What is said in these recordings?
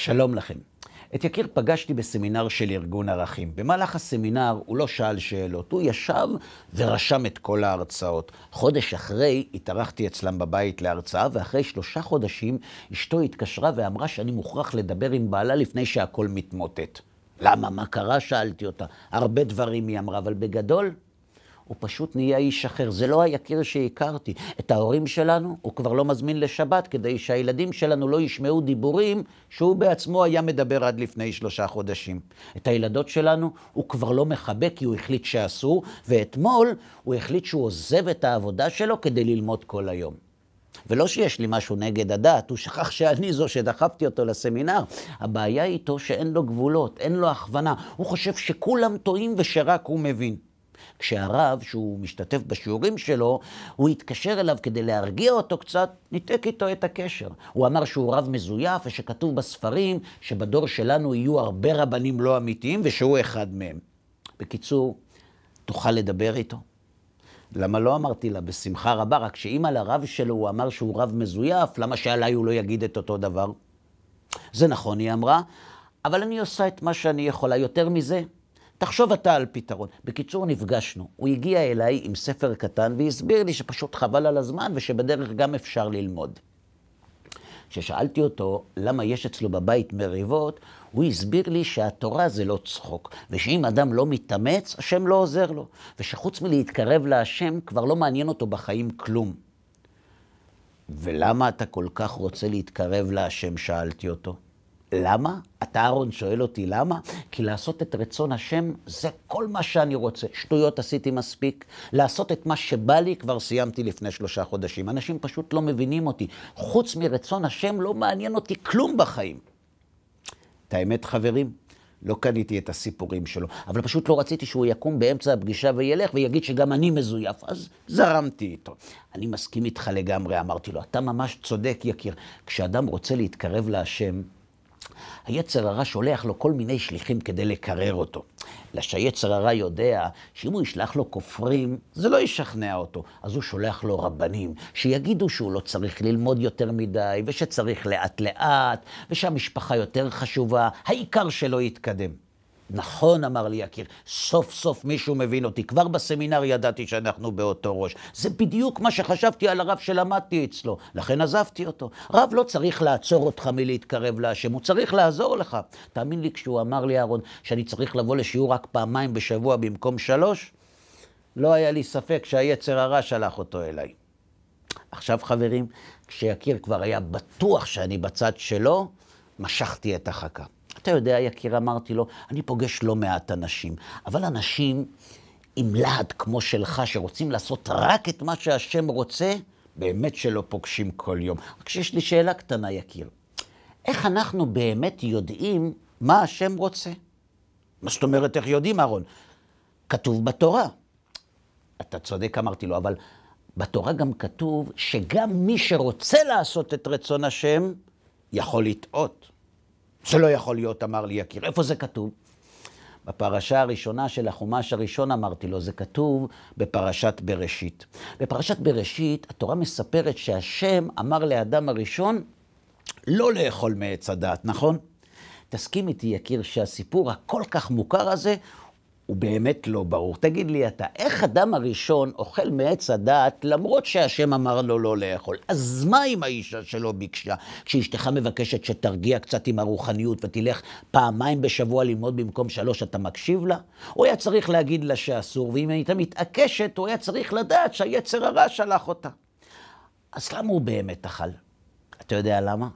שלום לכם. את יקיר פגשתי בסמינר של ארגון ערכים. במהלך הסמינר הוא לא שאל שאלות, הוא ישב ורשם את כל ההרצאות. חודש אחרי התארחתי אצלם בבית להרצאה, ואחרי 3 חודשים אשתו התקשרה ואמרה שאני מוכרח לדבר עם בעלה לפני שהכל מתמוטט. למה? מה קרה? שאלתי אותה. הרבה דברים היא אמרה, אבל בגדול הוא פשוט נהיה איש אחר. זה לא היקיר שהכרתי. את ההורים שלנו הוא כבר לא מזמין לשבת, כדי שהילדים שלנו לא ישמעו דיבורים שהוא בעצמו היה מדבר עד לפני 3 חודשים. את הילדות שלנו הוא כבר לא מחבק, כי הוא החליט שאסור, ואתמול הוא החליט שהוא עוזב את העבודה שלו כדי ללמוד כל היום. ולא שיש לי משהו נגד הדת, הוא שכח שאני זו שדחפתי אותו לסמינר. הבעיה איתו שאין לו גבולות, אין לו הכוונה. הוא חושב שכולם טועים ושרק הוא מבין. כשהרב, שהוא משתתף בשיעורים שלו, הוא התקשר אליו כדי להרגיע אותו קצת, ניתק איתו את הקשר. הוא אמר שהוא רב מזויף, ושכתוב בספרים שבדור שלנו יהיו הרבה רבנים לא אמיתיים, ושהוא אחד מהם. בקיצור, תוכל לדבר איתו? למה לא? אמרתי לה, בשמחה רבה, רק שאם על הרב שלו הוא אמר שהוא רב מזויף, למה שעליי הוא לא יגיד את אותו דבר? זה נכון, היא אמרה, אבל אני עושה את מה שאני יכולה. יותר מזה, תחשוב אתה על פתרון. בקיצור, נפגשנו. הוא הגיע אליי עם ספר קטן והסביר לי שפשוט חבל על הזמן ושבדרך גם אפשר ללמוד. כששאלתי אותו למה יש אצלו בבית מריבות, הוא הסביר לי שהתורה זה לא צחוק, ושאם אדם לא מתאמץ, השם לא עוזר לו, ושחוץ מלהתקרב להשם כבר לא מעניין אותו בחיים כלום. ולמה אתה כל כך רוצה להתקרב להשם? שאלתי אותו. למה? אתה אהרון שואל אותי למה? כי לעשות את רצון השם זה כל מה שאני רוצה. שטויות עשיתי מספיק. לעשות את מה שבא לי כבר סיימתי לפני 3 חודשים. אנשים פשוט לא מבינים אותי. חוץ מרצון השם לא מעניין אותי כלום בחיים. את האמת חברים, לא קניתי את הסיפורים שלו, אבל פשוט לא רציתי שהוא יקום באמצע הפגישה וילך ויגיד שגם אני מזויף, אז זרמתי איתו. אני מסכים איתך לגמרי, אמרתי לו, אתה ממש צודק יקיר. כשאדם רוצה להתקרב להשם, היצר הרע שולח לו כל מיני שליחים כדי לקרר אותו. שהיצר הרע יודע שאם הוא ישלח לו כופרים, זה לא ישכנע אותו. אז הוא שולח לו רבנים שיגידו שהוא לא צריך ללמוד יותר מדי, ושצריך לאט לאט, ושהמשפחה יותר חשובה, העיקר שלא יתקדם. נכון, אמר לי יקיר, סוף סוף מישהו מבין אותי. כבר בסמינר ידעתי שאנחנו באותו ראש. זה בדיוק מה שחשבתי על הרב שלמדתי אצלו. לכן עזבתי אותו. רב לא צריך לעצור אותך מלהתקרב להשם, הוא צריך לעזור לך. תאמין לי, כשהוא אמר לי, אהרון, שאני צריך לבוא לשיעור רק 2 בשבוע במקום 3, לא היה לי ספק שהיצר הרע שלח אותו אליי. עכשיו חברים, כשיקיר כבר היה בטוח שאני בצד שלו, משכתי את החכה. אתה יודע, יקיר, אמרתי לו, אני פוגש לא מעט אנשים, אבל אנשים עם להט כמו שלך, שרוצים לעשות רק את מה שהשם רוצה, באמת שלא פוגשים כל יום. רק שיש לי שאלה קטנה, יקיר. איך אנחנו באמת יודעים מה השם רוצה? מה זאת אומרת, איך יודעים, אהרון? כתוב בתורה. אתה צודק, אמרתי לו, אבל בתורה גם כתוב שגם מי שרוצה לעשות את רצון השם, יכול לטעות. זה לא יכול להיות, אמר לי יקיר. איפה זה כתוב? בפרשה הראשונה של החומש הראשון, אמרתי לו, זה כתוב בפרשת בראשית. בפרשת בראשית, התורה מספרת שהשם אמר לאדם הראשון לא לאכול מעץ הדעת, נכון? תסכים איתי, יקיר, שהסיפור הכל כך מוכר הזה הוא באמת לא ברור. תגיד לי אתה, איך אדם הראשון אוכל מעץ הדעת למרות שהשם אמר לו לא לאכול? אז מה אם האישה שלו ביקשה? כשאשתך מבקשת שתרגיע קצת עם הרוחניות ותלך 2 בשבוע ללמוד במקום 3, אתה מקשיב לה? הוא היה צריך להגיד לה שאסור, ואם הייתה מתעקשת, הוא היה צריך לדעת שהיצר הרע שלח אותה. אז למה הוא באמת אכל? אתה יודע למה?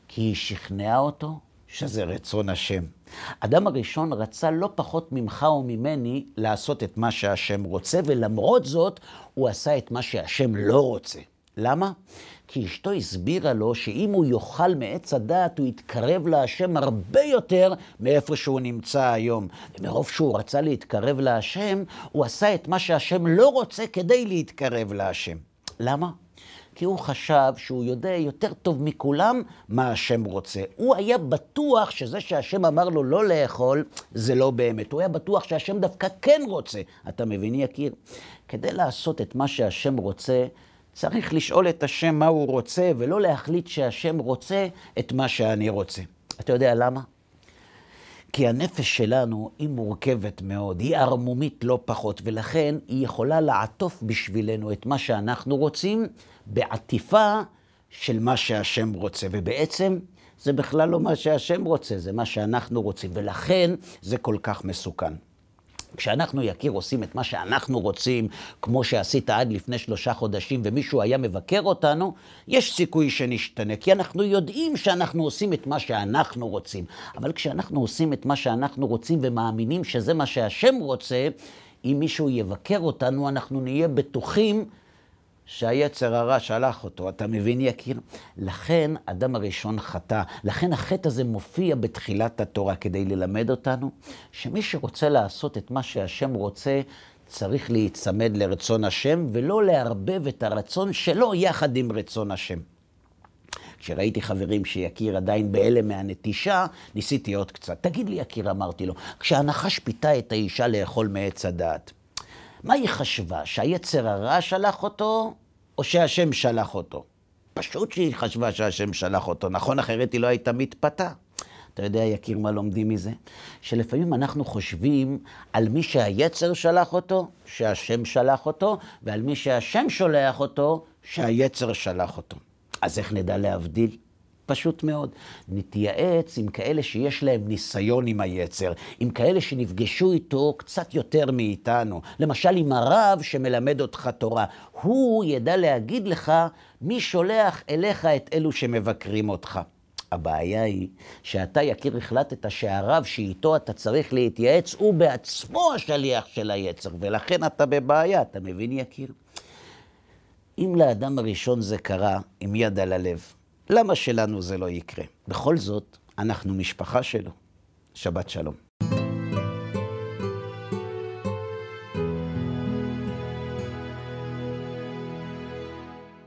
כי היא שכנעה אותו שזה רצון השם. אדם הראשון רצה לא פחות ממך וממני לעשות את מה שהשם רוצה, ולמרות זאת הוא עשה את מה שהשם לא רוצה. למה? כי אשתו הסבירה לו שאם הוא יאכל מעץ הדעת, הוא יתקרב להשם הרבה יותר מאיפה שהוא נמצא היום. ומרוב שהוא רצה להתקרב להשם, הוא עשה את מה שהשם לא רוצה כדי להתקרב להשם. למה? כי הוא חשב שהוא יודע יותר טוב מכולם מה השם רוצה. הוא היה בטוח שזה שהשם אמר לו לא לאכול, זה לא באמת. הוא היה בטוח שהשם דווקא כן רוצה. אתה מבין, יקיר? כדי לעשות את מה שהשם רוצה, צריך לשאול את השם מה הוא רוצה, ולא להחליט שהשם רוצה את מה שאני רוצה. אתה יודע למה? כי הנפש שלנו היא מורכבת מאוד, היא ערמומית לא פחות, ולכן היא יכולה לעטוף בשבילנו את מה שאנחנו רוצים בעטיפה של מה שהשם רוצה, ובעצם זה בכלל לא מה שהשם רוצה, זה מה שאנחנו רוצים, ולכן זה כל כך מסוכן. כשאנחנו, יקיר, עושים את מה שאנחנו רוצים, כמו שעשית עד לפני 3 חודשים, ומישהו היה מבקר אותנו, יש סיכוי שנשתנה, כי אנחנו יודעים שאנחנו עושים את מה שאנחנו רוצים. אבל כשאנחנו עושים את מה שאנחנו רוצים ומאמינים שזה מה שהשם רוצה, אם מישהו יבקר אותנו, אנחנו נהיה בטוחים שהיצר הרע שלח אותו. אתה מבין, יקיר? לכן אדם הראשון חטא. לכן החטא הזה מופיע בתחילת התורה כדי ללמד אותנו שמי שרוצה לעשות את מה שהשם רוצה, צריך להיצמד לרצון השם ולא לערבב את הרצון שלו יחד עם רצון השם. כשראיתי חברים שיקיר עדיין בהלם מהנטישה, ניסיתי עוד קצת. תגיד לי, יקיר, אמרתי לו, כשהנחש פיתה את האישה לאכול מעץ הדעת, מה היא חשבה? שהיצר הרע שלח אותו, או שהשם שלח אותו? פשוט שהיא חשבה שהשם שלח אותו, נכון? אחרת היא לא הייתה מתפתה. אתה יודע, יקיר, מה לומדים מזה? שלפעמים אנחנו חושבים על מי שהיצר שלח אותו, שהשם שלח אותו, ועל מי שהשם שולח אותו, שהיצר שלח אותו. אז איך נדע להבדיל? פשוט מאוד. נתייעץ עם כאלה שיש להם ניסיון עם היצר, עם כאלה שנפגשו איתו קצת יותר מאיתנו. למשל עם הרב שמלמד אותך תורה. הוא ידע להגיד לך מי שולח אליך את אלו שמבקרים אותך. הבעיה היא שאתה, יקיר, החלטת שהרב שאיתו אתה צריך להתייעץ הוא בעצמו השליח של היצר, ולכן אתה בבעיה. אתה מבין, יקיר? אם לאדם הראשון זה קרה עם יד על הלב, למה שלנו זה לא יקרה? בכל זאת, אנחנו משפחה שלו. שבת שלום.